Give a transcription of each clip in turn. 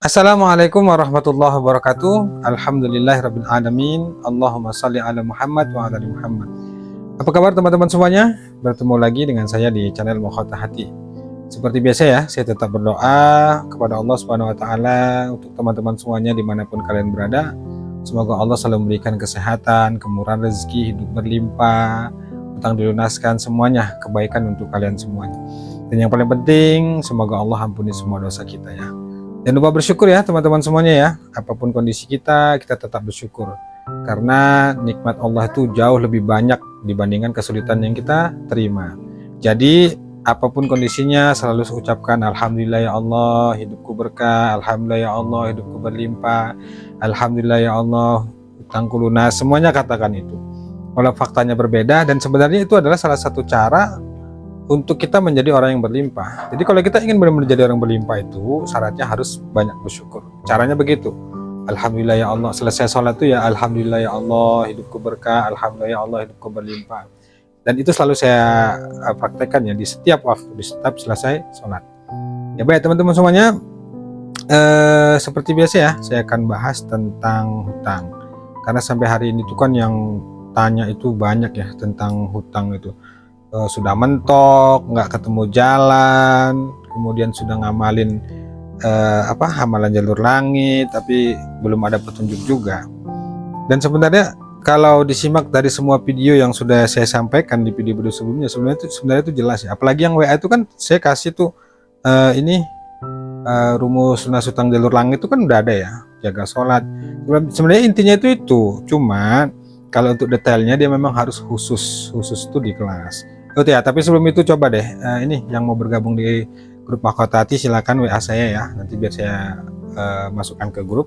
Assalamualaikum warahmatullahi wabarakatuh. Alhamdulillahirabbil alamin. Allahumma shalli ala Muhammad wa ala ali Muhammad. Apa kabar teman-teman semuanya? Bertemu lagi dengan saya di channel Mokhothah Hati. Seperti biasa ya, saya tetap berdoa kepada Allah Subhanahu wa taala untuk teman-teman semuanya dimanapun kalian berada. Semoga Allah selalu memberikan kesehatan, kemurahan rezeki, hidup berlimpah, utang dilunaskan, semuanya kebaikan untuk kalian semuanya. Dan yang paling penting, semoga Allah ampuni semua dosa kita ya. Jangan lupa bersyukur ya teman-teman semuanya ya. Apapun kondisi kita tetap bersyukur. Karena nikmat Allah itu jauh lebih banyak dibandingkan kesulitan yang kita terima. Jadi apapun kondisinya selalu ucapkan Alhamdulillah ya Allah, hidupku berkah. Alhamdulillah ya Allah, hidupku berlimpah. Alhamdulillah ya Allah, utangku lunas. Semuanya katakan itu. Walau faktanya berbeda, dan sebenarnya itu adalah salah satu cara untuk kita menjadi orang yang berlimpah. Jadi kalau kita ingin benar-benar menjadi orang berlimpah itu syaratnya harus banyak bersyukur. Caranya begitu. Alhamdulillah ya Allah. Selesai sholat itu ya Alhamdulillah ya Allah, hidupku berkah. Alhamdulillah ya Allah, hidupku berlimpah. Dan itu selalu saya praktekkan ya di setiap waktu, di setiap selesai sholat. Ya baik teman-teman semuanya, seperti biasa ya, saya akan bahas tentang hutang. Karena sampai hari ini tuh kan yang tanya itu banyak ya tentang hutang itu. Sudah mentok, nggak ketemu jalan, kemudian sudah ngamalin amalan jalur langit, tapi belum ada petunjuk juga. Dan sebenarnya kalau disimak dari semua video yang sudah saya sampaikan di video-video sebelumnya, sebenarnya itu jelas ya. Apalagi yang WA itu kan saya kasih tuh rumus lunas hutang jalur langit itu kan udah ada ya, jaga sholat. Sebenarnya intinya itu, cuma kalau untuk detailnya dia memang harus khusus tuh di kelas. Ya, tapi sebelum itu coba deh ini yang mau bergabung di grup Mokhothah Hati silakan WA saya ya, nanti biar saya masukkan ke grup.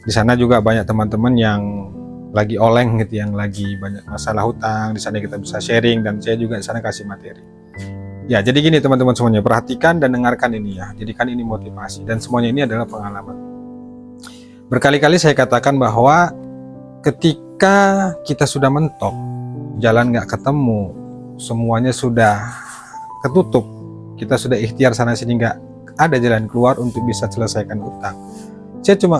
Di sana juga banyak teman-teman yang lagi oleng gitu, yang lagi banyak masalah hutang. Di sana kita bisa sharing dan saya juga di sana kasih materi. Ya, jadi gini teman-teman semuanya, perhatikan dan dengarkan ini ya. Jadikan ini motivasi dan semuanya ini adalah pengalaman. Berkali-kali saya katakan bahwa ketika kita sudah mentok, jalan nggak ketemu, semuanya sudah ketutup, kita sudah ikhtiar sana sini nggak ada jalan keluar untuk bisa selesaikan utang.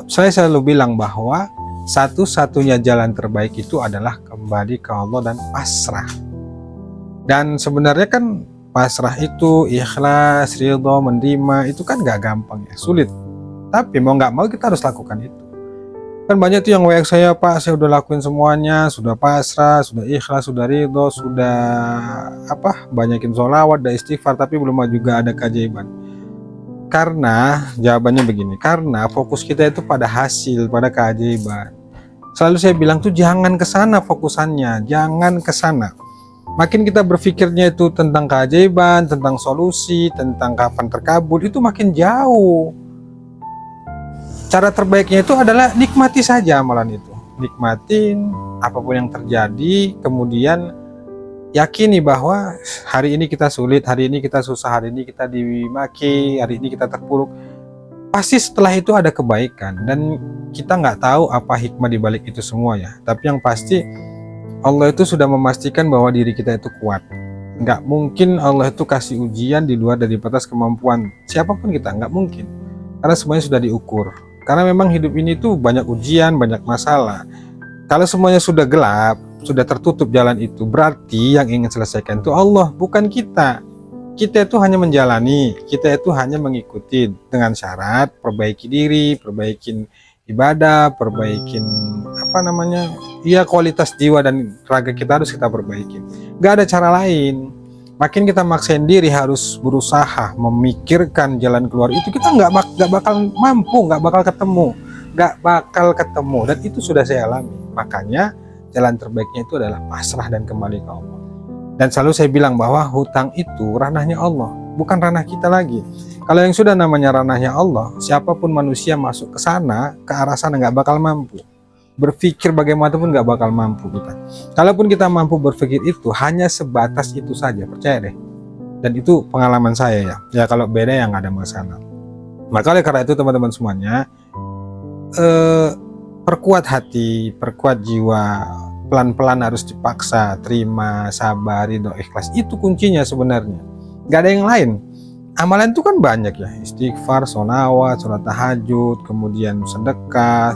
Saya selalu bilang bahwa satu-satunya jalan terbaik itu adalah kembali ke Allah dan pasrah. Dan sebenarnya kan pasrah itu ikhlas, ridho, menerima itu kan nggak gampang ya, sulit. Tapi mau nggak mau kita harus lakukan itu. Kan banyak tuh yang WA saya, Pak, saya udah lakuin semuanya, sudah pasrah, sudah ikhlas, sudah ridho, sudah banyakin sholawat dan istighfar, tapi belum juga ada keajaiban. Karena jawabannya begini, karena fokus kita itu pada hasil, pada keajaiban. Selalu saya bilang tuh jangan ke sana fokusannya, jangan ke sana. Makin kita berpikirnya itu tentang keajaiban, tentang solusi, tentang kapan terkabul, itu makin jauh. Cara terbaiknya itu adalah nikmati saja amalan itu. Nikmatin apapun yang terjadi, kemudian yakini bahwa hari ini kita sulit, hari ini kita susah, hari ini kita dimaki, hari ini kita terpuruk. Pasti setelah itu ada kebaikan, dan kita nggak tahu apa hikmah di balik itu semua ya. Tapi yang pasti Allah itu sudah memastikan bahwa diri kita itu kuat. Nggak mungkin Allah itu kasih ujian di luar dari batas kemampuan siapapun kita, nggak mungkin. Karena semuanya sudah diukur. Karena memang hidup ini tuh banyak ujian, banyak masalah. Kalau semuanya sudah gelap, sudah tertutup jalan itu, berarti yang ingin selesaikan itu Allah, bukan kita. Kita itu hanya menjalani, kita itu hanya mengikuti dengan syarat perbaiki diri, perbaikin ibadah, perbaikin kualitas jiwa dan raga kita harus kita perbaiki. Gak ada cara lain. Makin kita maksain diri harus berusaha memikirkan jalan keluar itu, kita nggak bakal mampu, nggak bakal ketemu, dan itu sudah saya alami. Makanya jalan terbaiknya itu adalah pasrah dan kembali ke Allah. Dan selalu saya bilang bahwa hutang itu ranahnya Allah, bukan ranah kita lagi. Kalau yang sudah namanya ranahnya Allah, siapapun manusia masuk ke sana, ke arah sana nggak bakal mampu. Berpikir bagaimanapun nggak bakal mampu kita. Kalaupun kita mampu berpikir itu hanya sebatas itu saja, percaya deh. Dan itu pengalaman saya ya. Ya kalau beda ya nggak ada masalah. Maka oleh karena itu teman-teman semuanya, perkuat hati, perkuat jiwa, pelan-pelan harus dipaksa, terima, sabar, ridho, ikhlas. Itu kuncinya sebenarnya. Nggak ada yang lain. amalan itu kan banyak ya, istighfar, sholawat, sholat tahajud, kemudian sedekah,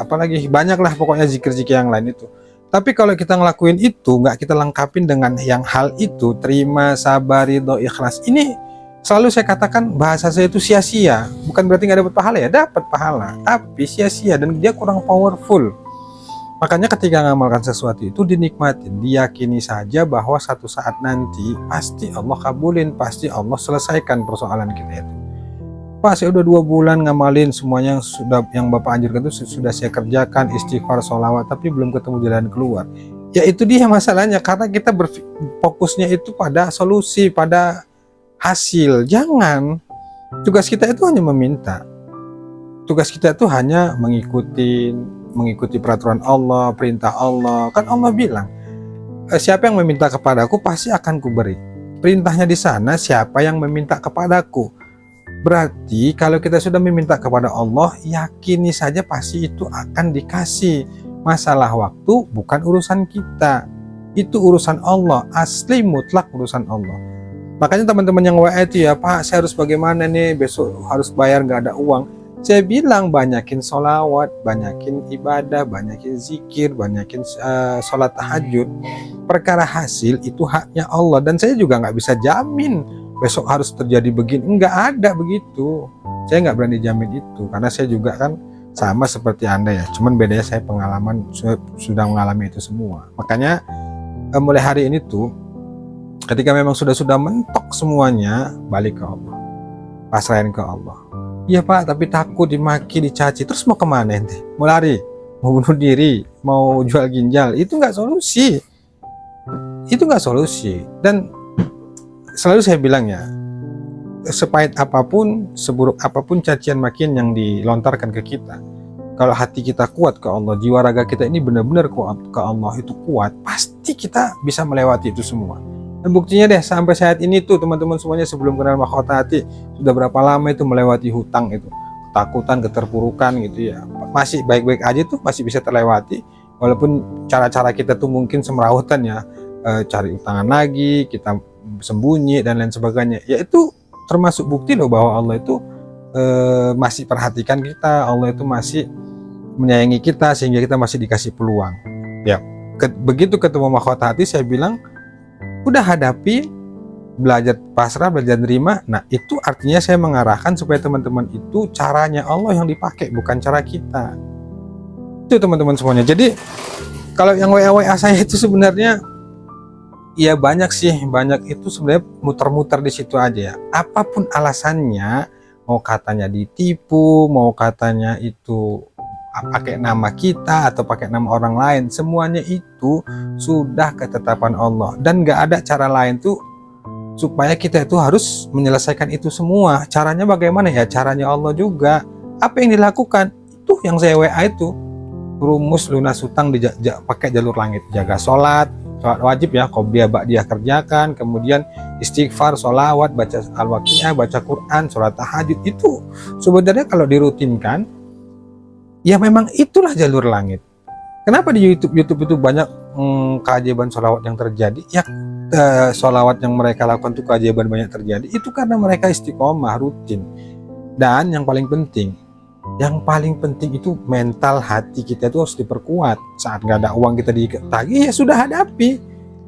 apalagi banyaklah pokoknya zikir-zikir yang lain itu. Tapi kalau kita ngelakuin itu, nggak kita lengkapin dengan yang hal itu, terima, sabar, ridho, ikhlas, ini selalu saya katakan bahasa saya itu sia-sia. Bukan berarti nggak dapat pahala ya, dapat pahala, tapi sia-sia dan dia kurang powerful. Makanya ketika mengamalkan sesuatu itu dinikmatin, diyakini saja bahwa satu saat nanti pasti Allah kabulin, pasti Allah selesaikan persoalan kita itu. Pak, saya udah 2 bulan ngamalin semuanya yang Bapak anjurkan itu sudah saya kerjakan, istighfar, sholawat, tapi belum ketemu jalan keluar. Ya itu dia masalahnya, karena kita fokusnya itu pada solusi, pada hasil. Jangan, tugas kita itu hanya meminta. Tugas kita itu hanya mengikuti peraturan Allah, perintah Allah. Kan Allah bilang, siapa yang meminta kepadaku pasti akan kuberi. Perintahnya di sana, siapa yang meminta kepadaku. Berarti kalau kita sudah meminta kepada Allah, yakini saja pasti itu akan dikasih. Masalah waktu bukan urusan kita, itu urusan Allah, asli mutlak urusan Allah. Makanya teman-teman yang WA itu ya, Pak saya harus bagaimana nih, besok harus bayar nggak ada uang. Saya bilang banyakin sholawat, banyakin ibadah, banyakin zikir, banyakin sholat tahajud. Perkara hasil itu haknya Allah, dan saya juga nggak bisa jamin besok harus terjadi begini, nggak ada begitu. Saya nggak berani jamin itu, karena saya juga kan sama seperti Anda ya, cuman bedanya saya pengalaman sudah mengalami itu semua. Makanya mulai hari ini tuh, ketika memang sudah mentok semuanya, balik ke Allah, pasrahin ke Allah. Iya Pak, tapi takut dimaki, dicaci, terus mau kemana ente? Mau lari, mau bunuh diri, mau jual ginjal? Itu nggak solusi, itu nggak solusi. Dan selalu saya bilang ya, sepahit apapun, seburuk apapun cacian makian yang dilontarkan ke kita, kalau hati kita kuat ke Allah, jiwa raga kita ini benar-benar kuat ke Allah, itu kuat, pasti kita bisa melewati itu semua. Dan buktinya deh, sampai saat ini tuh teman-teman semuanya sebelum kenal mahkota hati, sudah berapa lama itu melewati hutang itu, ketakutan, keterpurukan gitu ya, masih baik-baik aja tuh, masih bisa terlewati. Walaupun cara-cara kita tuh mungkin semrawutan ya, cari utangan lagi, kita sembunyi dan lain sebagainya, ya itu termasuk bukti loh bahwa Allah itu masih perhatikan kita, Allah itu masih menyayangi kita, sehingga kita masih dikasih peluang ya. Begitu ketemu mahkota hati, saya bilang udah hadapi, belajar pasrah, belajar nerima. Nah itu artinya saya mengarahkan supaya teman-teman itu caranya Allah yang dipakai, bukan cara kita. Itu teman-teman semuanya. Jadi kalau yang WA saya itu sebenarnya ya banyak sih, banyak itu sebenarnya muter-muter di situ aja ya. Apapun alasannya, mau katanya ditipu, mau katanya itu pakai nama kita atau pakai nama orang lain, semuanya itu sudah ketetapan Allah, dan nggak ada cara lain tuh supaya kita itu harus menyelesaikan itu semua. Caranya bagaimana ya? Caranya Allah juga. Apa yang dilakukan itu yang saya WA itu, rumus lunas hutang pakai jalur langit, jaga sholat wajib ya, qobliyah ba'diyah kerjakan, kemudian istighfar, sholawat, baca al-waqiah, baca Quran, sholat tahajud. Itu sebenarnya kalau dirutinkan ya memang itulah jalur langit. Kenapa di YouTube itu banyak keajaiban sholawat yang terjadi? Ya sholawat yang mereka lakukan itu keajaiban banyak terjadi, itu karena mereka istiqomah rutin. Dan yang paling penting itu mental hati kita itu harus diperkuat. Saat nggak ada uang kita ditagih, ya sudah hadapi,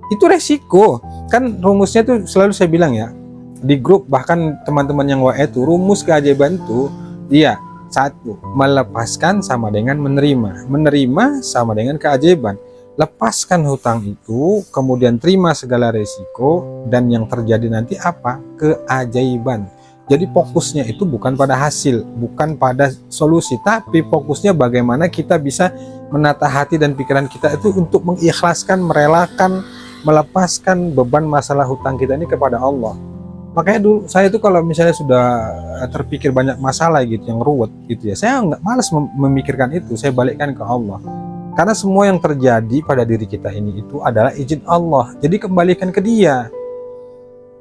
itu resiko. Kan rumusnya tuh selalu saya bilang ya di grup, bahkan teman-teman yang WA itu, rumus keajaiban tuh dia satu, melepaskan sama dengan menerima, menerima sama dengan keajaiban. Lepaskan hutang itu, kemudian terima segala resiko, dan yang terjadi nanti apa? Keajaiban. Jadi fokusnya itu bukan pada hasil, bukan pada solusi, tapi fokusnya bagaimana kita bisa menata hati dan pikiran kita itu untuk mengikhlaskan, merelakan, melepaskan beban masalah hutang kita ini kepada Allah. Makanya dulu saya itu kalau misalnya sudah terpikir banyak masalah gitu yang ruwet gitu ya, saya nggak malas memikirkan itu, saya balikkan ke Allah. Karena semua yang terjadi pada diri kita ini itu adalah izin Allah, jadi kembalikan ke Dia.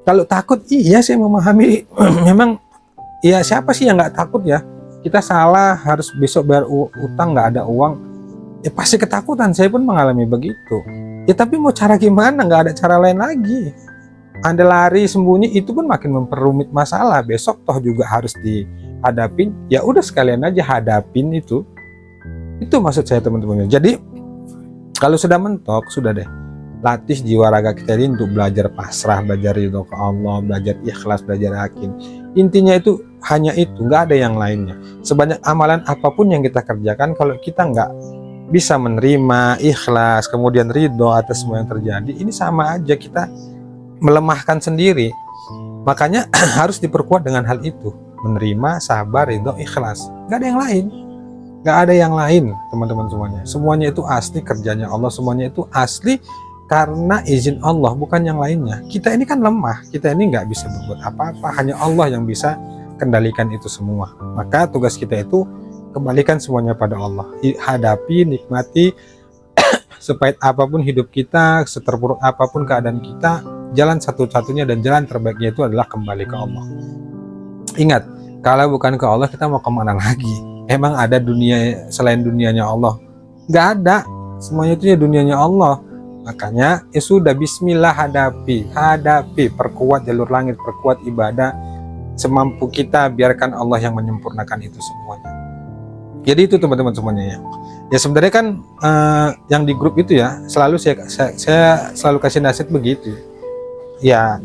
Kalau takut, iya saya memahami, memang ya siapa sih yang nggak takut ya? Kita salah, harus besok bayar utang, nggak ada uang, ya pasti ketakutan. Saya pun mengalami begitu. Ya tapi mau cara gimana? Nggak ada cara lain lagi. Anda lari sembunyi itu pun makin memperumit masalah. Besok toh juga harus dihadapin. Ya udah sekalian aja hadapin itu. Itu maksud saya teman-teman. Jadi kalau sudah mentok, sudah deh. Latih jiwa raga kita ini untuk belajar pasrah, belajar ridho ke Allah, belajar ikhlas, belajar yakin. Intinya itu hanya itu, nggak ada yang lainnya. Sebanyak amalan apapun yang kita kerjakan, kalau kita nggak bisa menerima, ikhlas, kemudian ridho atas semua yang terjadi, ini sama aja kita melemahkan sendiri. Makanya harus diperkuat dengan hal itu, menerima, sabar, ridho, ikhlas. Nggak ada yang lain. Nggak ada yang lain teman-teman semuanya. Semuanya itu asli kerjanya Allah, semuanya itu asli karena izin Allah, bukan yang lainnya. Kita ini kan lemah, kita ini nggak bisa berbuat apa-apa, hanya Allah yang bisa kendalikan itu semua. Maka tugas kita itu kembalikan semuanya pada Allah, hadapi, nikmati, sepahit apapun hidup kita, seterpuruk apapun keadaan kita, jalan satu-satunya dan jalan terbaiknya itu adalah kembali ke Allah. Ingat, kalau bukan ke Allah kita mau kemana lagi? Emang ada dunia selain dunianya Allah? Nggak ada, semuanya itu ya dunianya Allah. Makanya ya sudah, bismillah, hadapi, perkuat jalur langit, perkuat ibadah semampu kita, biarkan Allah yang menyempurnakan itu semuanya. Jadi itu teman-teman semuanya ya. Ya sebenarnya kan yang di grup itu ya selalu saya selalu kasih nasihat begitu. Ya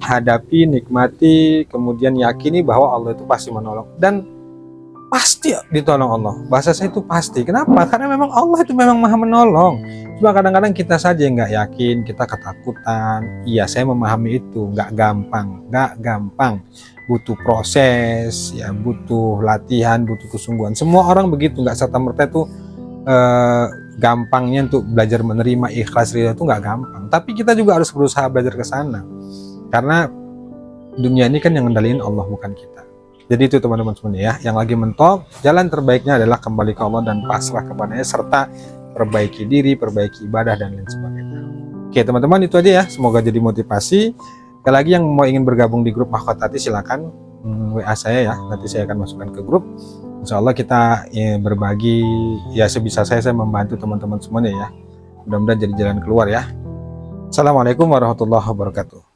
hadapi, nikmati, kemudian yakini bahwa Allah itu pasti menolong dan pasti ditolong Allah. Bahasa saya itu pasti. Kenapa? Karena memang Allah itu memang maha menolong. Cuma kadang-kadang kita saja yang nggak yakin, kita ketakutan. Iya, saya memahami itu. Nggak gampang. Butuh proses, ya butuh latihan, butuh kesungguhan. Semua orang begitu, nggak serta-merta itu gampangnya untuk belajar menerima, ikhlas, ridho itu nggak gampang. Tapi kita juga harus berusaha belajar ke sana. Karena dunia ini kan yang ngendaliin Allah, bukan kita. Jadi itu teman-teman semuanya ya, yang lagi mentok, jalan terbaiknya adalah kembali ke Allah dan pasrah kepadanya, serta perbaiki diri, perbaiki ibadah dan lain sebagainya. Oke teman-teman, itu aja ya, semoga jadi motivasi. Sekali lagi yang mau ingin bergabung di grup Mahkota Hati silakan WA saya ya, nanti saya akan masukkan ke grup. Insya Allah kita berbagi ya sebisa saya membantu teman-teman semuanya ya. Mudah-mudahan jadi jalan keluar ya. Assalamualaikum warahmatullahi wabarakatuh.